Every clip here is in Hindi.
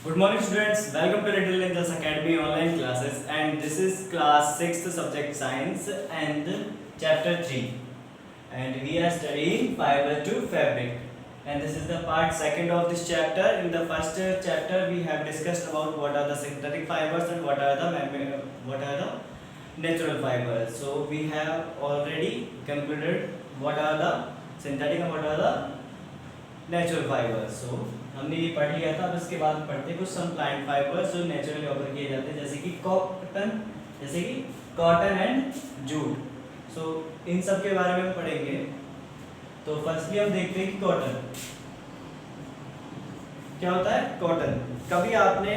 Good morning students, welcome to Little Angels Academy online classes, and this is class 6th subject science and chapter 3, and we are studying fiber to fabric, and this is the part second of this chapter. In the first chapter we have discussed about what are the synthetic fibers and what are the natural fibers. So we have already concluded what are the synthetic and what are the natural fibres. So हमने ये पढ़ लिया था. अब इसके बाद पढ़ते हैं कुछ सम प्लांट फाइबर्स जो नेचुरली ऑफर किए जाते हैं, जैसे कि कॉटन एंड जूट. सो इन सब के बारे में हम पढ़ेंगे. तो फर्स्टली हम देखते हैं कि कॉटन क्या होता है. कॉटन, कभी आपने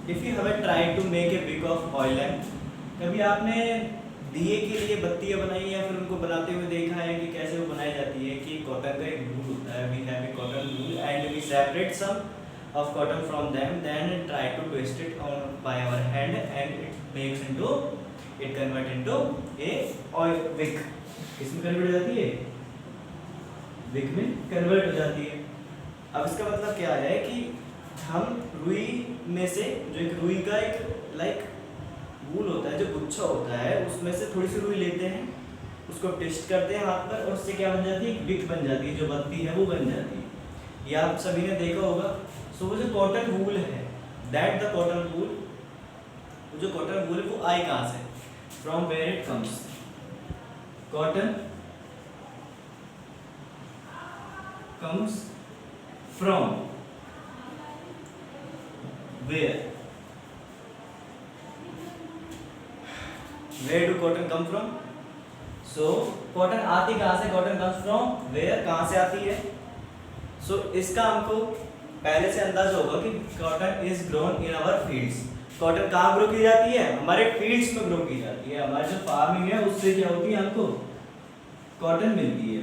if you have tried to make a wick of oil lamp, कभी आपने दिए के लिए बत्तियां बनाई या फिर उनको बनाते हुए देखा है कि कैसे वो बनाई जाती है. कि कॉटन का एक रूल होता है. We have a cotton rule and we separate some of cotton from them, then try to twist it on by our hand and it convert into a oil wick. किसमें कन्वर्ट हो जाती है? विक में कन्वर्ट हो जाती है. अब इसका मतलब क्या है कि हम रुई में से, जो एक रुई का एक लाइक वूल होता है, जो गुच्छा होता है, उसमें से थोड़ी सी रुई लेते हैं, उसको ट्विस्ट करते हैं हाथ पर और उससे क्या बन जाती है? एक विक बन जाती है, जो बत्ती है वो बन जाती है. ये आप सभी ने देखा होगा. सो वो जो कॉटन वूल है, दैट द कॉटन वूल, जो कॉटन वूल है वो आए कहाँ से? From where it comes. Cotton comes from where? Where do cotton come from? So cotton आती कहाँ से? Cotton comes from where? कहाँ से आती है? So इसका हमको पहले से अंदाजा होगा कि cotton is grown in our fields. Cotton कहाँ ग्रो की जाती है? हमारे fields में ग्रो की जाती है. हमारी जो फार्मिंग है उससे क्या होती है? हमको cotton मिलती है.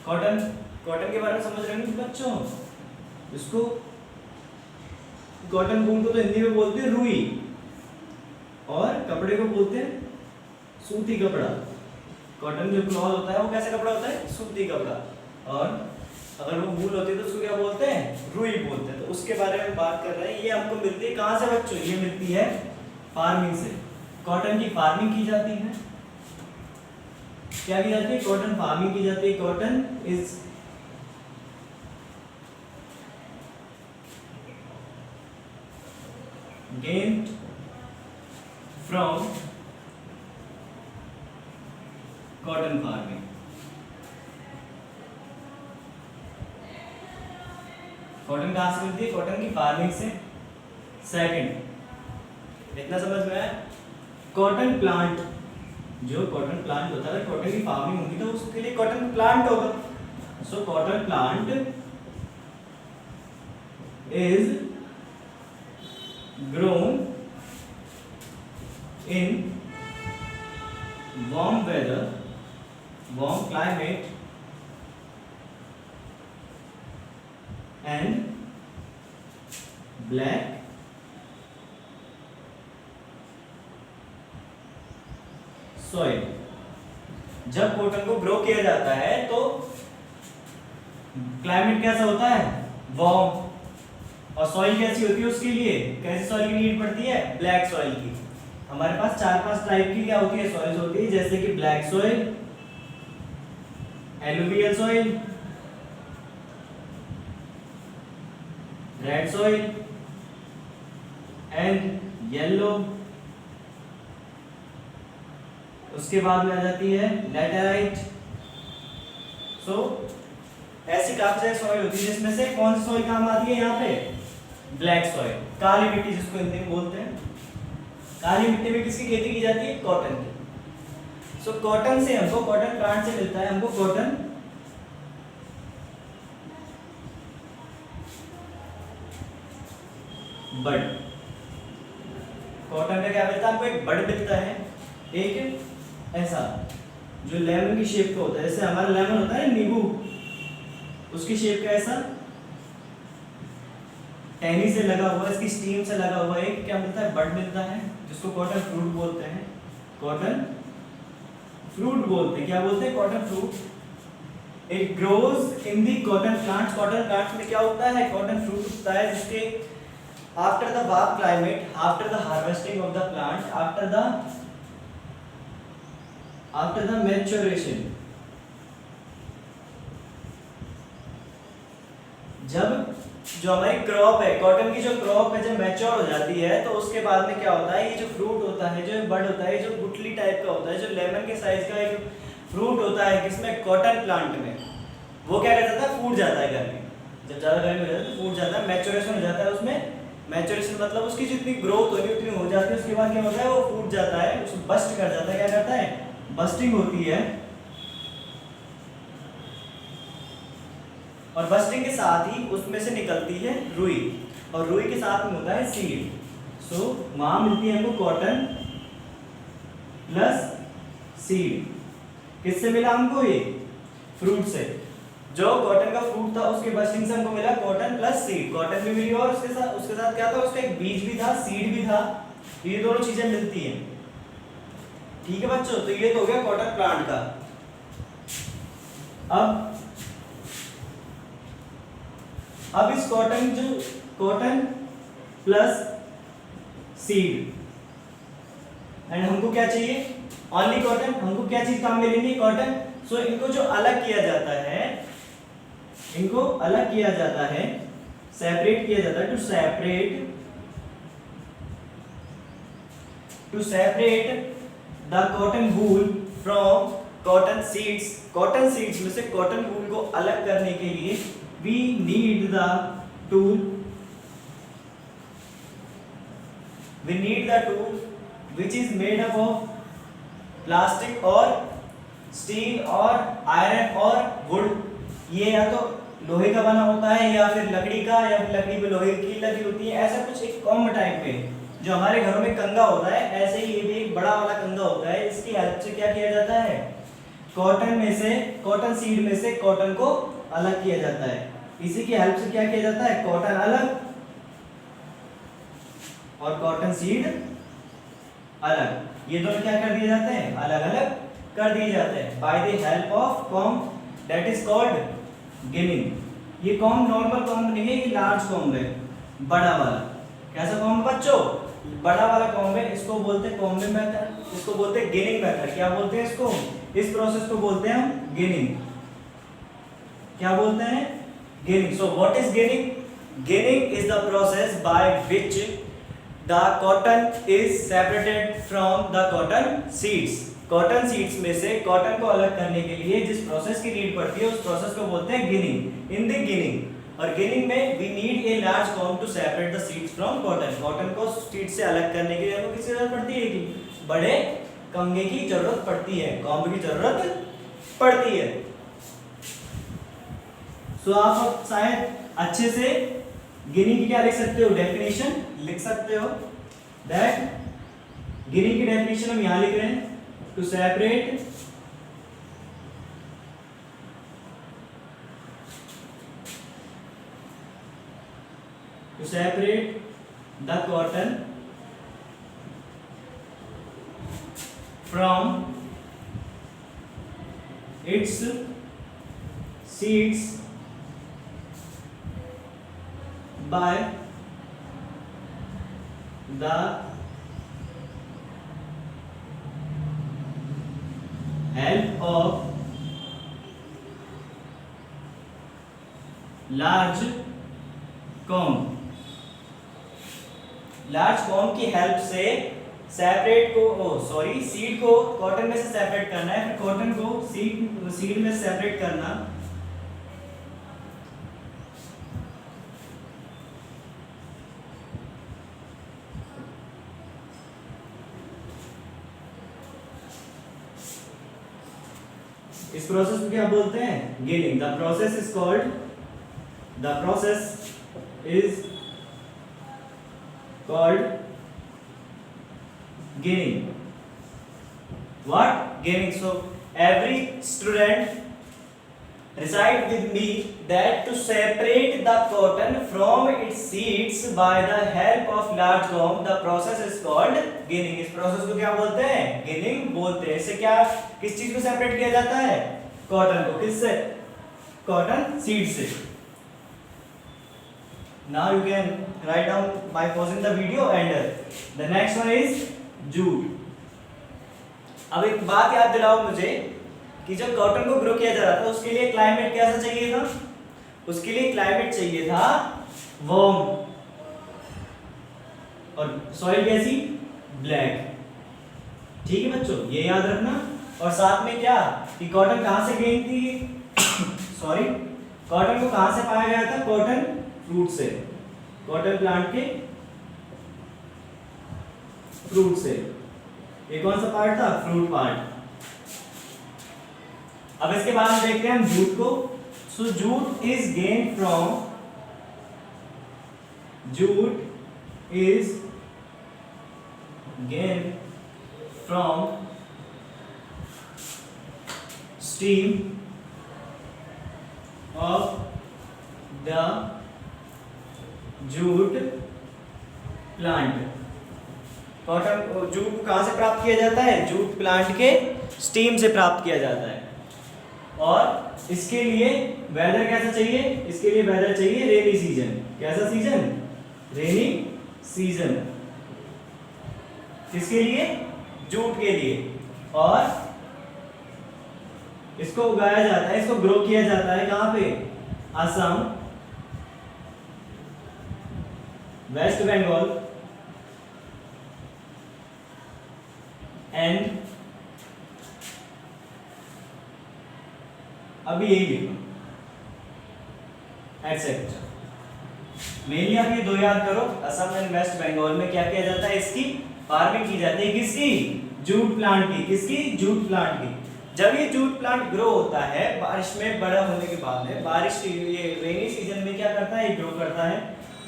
कॉटन के बारे में समझ रहे हैं बच्चों? इसको कॉटन वूल को तो हिंदी में बोलते हैं रुई, और कपड़े को बोलते हैं सूती कपड़ा. कॉटन जो क्लॉथ होता है वो कैसा कपड़ा होता है? सूती कपड़ा. और अगर वो वूल होती है तो उसको क्या बोलते हैं? रुई बोलते हैं. तो उसके बारे में बात कर रहे हैं. ये हमको मिलती है कहाँ से बच्चों? ये मिलती है फार्मिंग से. कॉटन की फार्मिंग की जाती है. क्या की जाती है? कॉटन फार्मिंग की जाती है. Cotton is gained from cotton farming. Cotton कहाँ से मिलती है? कॉटन की फार्मिंग से. सेकंड, इतना समझ में आया? कॉटन प्लांट, जो कॉटन प्लांट होता है, कॉटन की फार्मिंग होगी तो उसके लिए कॉटन प्लांट होगा. So cotton plant is grown in warm weather, warm climate and black soil. जब कॉटन को ग्रो किया जाता है तो क्लाइमेट कैसा होता है? वार्म. और सॉइल कैसी होती है उसके लिए? कैसी सॉइल की नीड पड़ती है? ब्लैक सॉइल की. हमारे पास 4-5 टाइप की क्या होती है? सॉइल्स होती है, जैसे कि black soil, alluvial soil, red soil and yellow. उसके बाद में आ जाती है लैटेराइट. सो ऐसी काफी सारी सॉइल होती है, जिसमें से कौन सी सॉइल काम आती है यहाँ पे? ब्लैक सॉइल, काली मिट्टी जिसको हिंदी में बोलते हैं. काली मिट्टी में किसकी खेती की जाती है? कॉटन की. सो कॉटन से हमको, कॉटन प्लांट से मिलता है हमको कॉटन. बड. कॉटन का क्या मिलता है हमको? एक बड मिलता है. एक ऐसा जो लेमन की शेप का होता है, जैसे हमारा लेमन होता है नींबू, उसकी शेप का ऐसा टहनी से लगा हुआ, इसकी स्टीम से लगा हुआ एक क्या मिलता है? बड मिलता है, जिसको कॉटन फ्रूट बोलते हैं. कॉटन फ्रूट बोलते हैं. क्या बोलते हैं? Cotton fruit. It grows in the cotton plants. Cotton plants में क्या होता है, कॉटन फ्रूट उगता है जिसके after the warm climate, after the harvesting of the plant, after the maturation, जब जो हमारी क्रॉप है, कॉटन की जो क्रॉप है जब मैच्योर हो जाती है तो उसके बाद में क्या होता है, ये जो फ्रूट होता है, जो बड होता है, जो गुठली टाइप का होता है, जो लेमन के साइज का एक फ्रूट होता है किसमें, कॉटन प्लांट में, वो क्या कर जाता है, फूट जाता है गर्मी, जब ज्यादा गर्मी हो जाती है तो फूट जाता है, मैच्योरेशन हो जाता है उसमें। मैच्योरेशन मतलब उसकी जितनी ग्रोथ होगी उतनी हो जाती है, उसके बाद क्या होता है, वो फूट जाता है, उसको बस्ट कर जाता है, क्या करता है, बस्टिंग होती है। और बस्टिंग के साथ ही उसमें से निकलती है रुई, और रुई के साथ में होता है सीड। सो वहां मिलती है हमको कॉटन प्लस सीड। किससे मिला हमको, ये फ्रूट से, जो कॉटन का फ्रूट था उसके बस्टिंग से हमको मिला कॉटन प्लस सीड। कॉटन भी मिली और उसके साथ क्या था, उसका एक बीज भी था, सीड भी था, ये दोनों चीजें मिलती हैं। ठीक है बच्चों, तो ये तो हो गया कॉटन प्लांट का। अब इस कॉटन प्लस सीड एंड हमको क्या चाहिए, ओनली कॉटन, हमको क्या चीज काम में लेनी है, कॉटन। सो इनको जो अलग किया जाता है, इनको अलग किया जाता है, सेपरेट किया जाता है, to separate the cotton wool from cotton seeds. Cotton seeds में से कॉटन वूल को अलग करने के लिए we need the tool which is made up of plastic or steel or iron or wood। ये या तो लोहे का बना होता है या फिर लकड़ी का, या फिर लकड़ी पे लोहे की लगी होती है, ऐसा कुछ एक कॉम्ब टाइप पे, जो हमारे घरों में कंगा होता है, ऐसे ही ये भी एक बड़ा वाला कंगा होता है। इसकी हेल्प से क्या किया जाता है, कॉटन सीड में से कॉटन को अलग किया जाता है। इसी की हेल्प से क्या किया जाता है, कॉटन अलग और कॉटन सीड अलग, ये दोनों क्या कर दिए जाते हैं, अलग अलग कर दिए जाते हैं bye the help of comb that is called ginning. ये कॉम्ब नॉर्मल कॉम्ब नहीं है, ये लार्ज कॉम्ब है, बड़ा वाला। कैसा कॉम्ब बच्चों, बड़ा वाला कॉम्ब है, इसको बोलते हैं कॉम्बिंग मेथड, इसको बोलते हैं गिनिंग मेथड। क्या बोलते हैं इसको, इस प्रोसेस को बोलते हैं हम गिनिंग। क्या बोलते हैं, ginning. So what is ginning, ginning is the process by which the cotton is separated from the cotton seeds. Cotton seeds में से कॉटन को अलग करने के लिए जिस प्रोसेस की नीड पड़ती है उस प्रोसेस को बोलते हैं गिनिंग। इन द गिनिंग, और गिनिंग में we need a large comb to separate the seeds from cotton. Cotton को सीड से अलग करने के लिए हमको किसकी जरूरत पड़ती है, कि बड़े कंगे की जरूरत पड़ती है, कॉम्ब की जरूरत पड़ती है। सो आप शायद अच्छे से गिनिंग की क्या लिख सकते हो, डेफिनेशन लिख सकते हो। दैट गिनिंग की डेफिनेशन हम यहां लिख रहे हैं, to separate the cotton from its seeds by the help of large comb। Large comb की हेल्प से सेपरेट को सीड को कॉटन में से सेपरेट करना है, फिर कॉटन को सीड में सेपरेट करना। इस प्रोसेस को क्या बोलते हैं, ginning. The process is called ginning. What? Ginning. So every student recite with me that to separate the cotton from its seeds by the help of large comb, the process is called ginning। इस प्रोसेस को क्या बोलते हैं, गिनिंग बोलते हैं। इससे क्या, किस चीज को सेपरेट किया जाता है, कॉटन को। किससे, कॉटन सीड से। Now you can write down by pausing the video and the next one is jute. अब एक बात याद दिलाओ मुझे कि जब कॉटन को ग्रो किया जा रहा था उसके लिए क्लाइमेट कैसा चाहिए था? उसके लिए क्लाइमेट चाहिए था वार्म, और सॉइल कैसी? ब्लैक। ठीक है बच्चों, ये याद रखना। और साथ में क्या कि कॉटन कहां से गेन थी सॉरी कॉटन को कहां से पाया गया था? कॉटन फ्रूट से, कॉटन प्लांट के फ्रूट से। ये कौन सा पार्ट था? Fruit part. अब इसके बाद देखते हैं हम जूट को। So jute is gain from steam of the jute plant। Cotton jute को कहां से प्राप्त किया जाता है? जूट प्लांट के स्टीम से प्राप्त किया जाता है। और इसके लिए वेदर कैसा चाहिए? इसके लिए वेदर चाहिए रेनी सीजन। कैसा सीजन? Rainy season. किसके लिए? जूट के लिए। और इसको उगाया जाता है, इसको ग्रो किया जाता है कहां पे? असम, वेस्ट बंगाल एंड अभी यही लिखो एक्सेट्रा। मेनली आप ये दो याद करो, असम एंड वेस्ट बंगाल में क्या किया जाता है? इसकी फार्मिंग की जाती है। किसकी? जूट प्लांट की। किसकी? जूट प्लांट की। जब ये जूट प्लांट ग्रो होता है बारिश में बड़ा होने के बाद में, बारिश ये रेनी सीजन में क्या करता है? ये ग्रो करता है।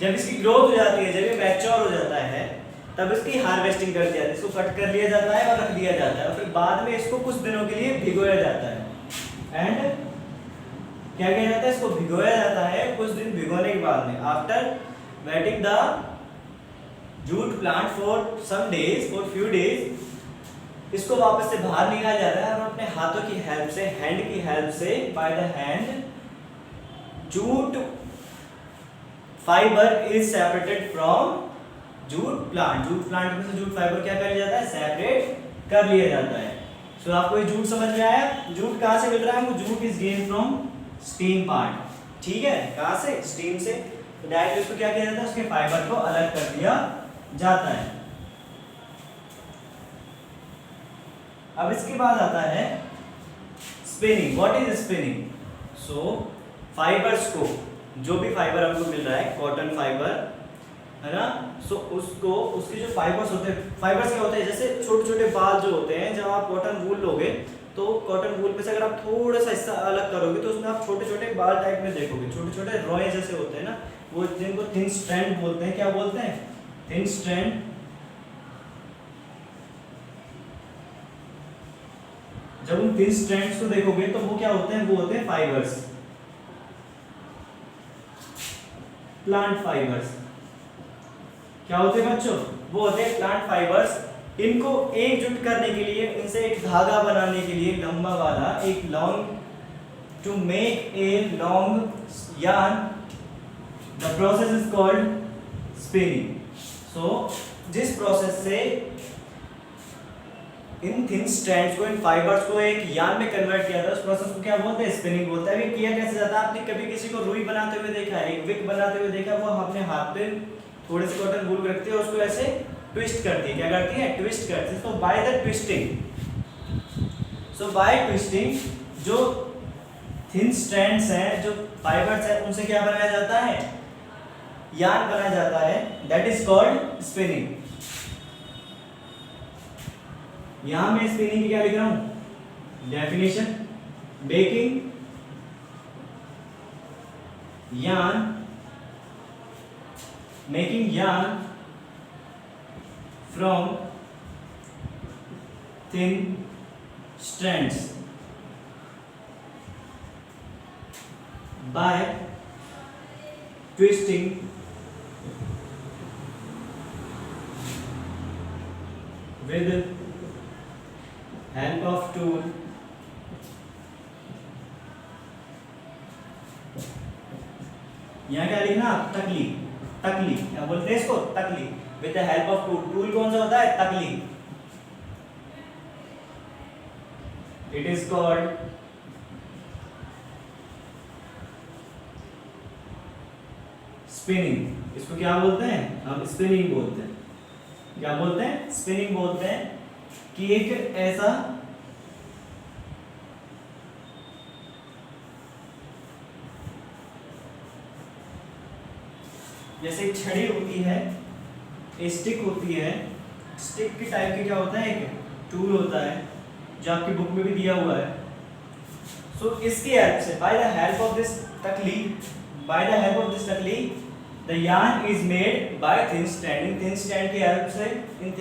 जब इसकी ग्रोथ हो जाती है, जब ये मैच्योर हो जाता है, तब इसकी हार्वेस्टिंग कर दी जाती है। इसको कट कर लिया जाता है और रख दिया जाता है, और फिर बाद में इसको कुछ दिनों के लिए भिगोया जाता है। एंड क्या किया जाता है? इसको भिगोया जाता है कुछ दिन भिगोने के बाद में। After wetting the jute plant for some days, for few days, इसको वापस से बाहर निकाला जाता है और अपने हाथों की हेल्प से, हैंड की हेल्प से, by the hand, jute fibre is separated from jute plant. Jute plant में से जूट फाइबर क्या कर लिया जाता है? सेपरेट कर लिया जाता है। सो आपको ये जूट समझ में आया? जूट कहां से मिल रहा है? वो jute is gain from steam part. ठीक है, कहां से? स्टीम से। तो डायरेक्ट इसको क्या किया जाता है? उसके फाइबर को अलग कर दिया जाता है। अब इसके बाद आता है spinning. What is spinning? So fibres को, जो भी फाइबर हमको मिल रहा है, कॉटन फाइबर है ना, सो उसको, उसके जो फाइबर्स होते हैं, फाइबर्स क्या होते हैं? जैसे छोटे छोटे बाल जो होते हैं, जब आप कॉटन वूल लोगे तो कॉटन वूल पे से अगर आप थोड़ा सा हिस्सा अलग करोगे तो उसमें आप छोटे छोटे बाल टाइप में देखोगे, छोटे छोटे रोए जैसे होते हैं ना, वो जिनको थिन स्ट्रैंड बोलते हैं। क्या बोलते हैं? Thin strand. जब उन थिन स्ट्रैंड्स को देखोगे तो वो क्या होते हैं? वो होते हैं फाइबर्स, प्लांट फाइबर्स। क्या होते हैं बच्चों? वो होते हैं प्लांट फाइबर्स। इनको एकजुट करने के लिए, इनसे एक धागा बनाने के लिए, लंबा वाला एक long, to make a long yarn, the process is called spinning. So जिस प्रोसेस से इन थिन स्ट्रैंड्स को, इन फाइबर्स को एक यार्न में कन्वर्ट किया था, उस प्रोसेस को क्या बोलते हैं? स्पिनिंग बोलते हैं। किया कैसे जाता है? आपने कभी किसी को रुई बनाते हुए देखा है, एक विक बनाते हुए देखा? वो अपने हाथ पे थोड़े से कॉटन वूल रखती है, उसको ऐसे ट्विस्ट करती है। क्या करती है? ट्विस्ट करती है। तो by the twisting, so by twisting, जो थिन स्ट्रैंड्स हैं, जो फाइबर्स हैं, उनसे क्या बनाया जाता है? यार्न बनाया जाता है। That is called spinning. यहां मैं स्पिनिंग की क्या लिख रहा हूं? Definition, making yarn, making yarn from thin strands by twisting with help of tool यहाँ क्या लिखना, तकली, तकली क्या बोलते हैं इसको, तकली। With the help of tool, tool कौन सा होता है, तकली। It is called spinning. इसको क्या बोलते हैं हम, स्पिनिंग बोलते हैं। क्या बोलते हैं, स्पिनिंग बोलते हैं। कि एक ऐसा जैसे एक छड़ी होती है, स्टिक होती है, स्टिक की टाइप की क्या होता है, एक टूल होता है जो आपकी बुक में भी दिया हुआ है। सो इसकी हेल्प से, by the help of this तकली, by the help of this तकली the yarn is made by thin strand. इन थिन स्ट्रैंड की हेल्प से, इन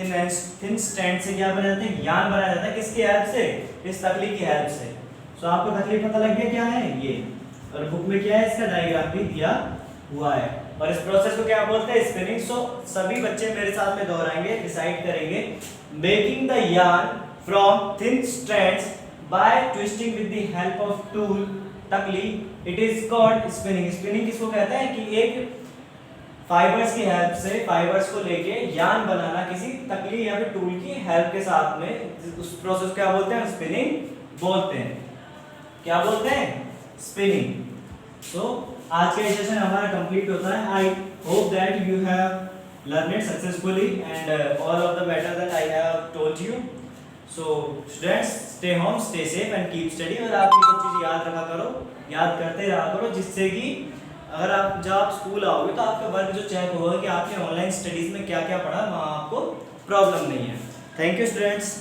थिन स्ट्रैंड से क्या बनाया जाता है, यार्न बनाया जाता है। किसकी हेल्प से, इस तकली की हेल्प से। सो आपको तकली पता लग गया क्या है ये, और बुक में क्या है, इसका डायग्राम भी दिया हुआ है। और इस प्रोसेस को क्या बोलते हैं, स्पिनिंग। सो सभी बच्चे मेरे साथ में दोहराएंगे, डिसाइड करेंगे। Making the yarn from thin strands by twisting with the help of tool तकली, it is called spinning. Spinning किसको कहते हैं, कि एक फाइबर्स की हेल्प से, फाइबर्स को लेके यार्न बनाना किसी तकली या फिर टूल की हेल्प के साथ में, उस प्रोसेस को क्या बोलते हैं, स्पिनिंग बोलते हैं। क्या बोलते हैं, स्पिनिंग। सो आज का सेशन हमारा कंप्लीट होता है। I hope that you have learn it successfully and all of the better that I have told you. So students, stay home, stay safe and keep study. और आप ये सब चीज़ याद रखा करो, याद करते रहा करो, जिससे कि अगर आप जब आप स्कूल आओगे तो आपका वर्क जो चेक होगा कि आपने ऑनलाइन स्टडीज में क्या क्या पढ़ा, वहाँ आपको प्रॉब्लम नहीं है। Thank you students.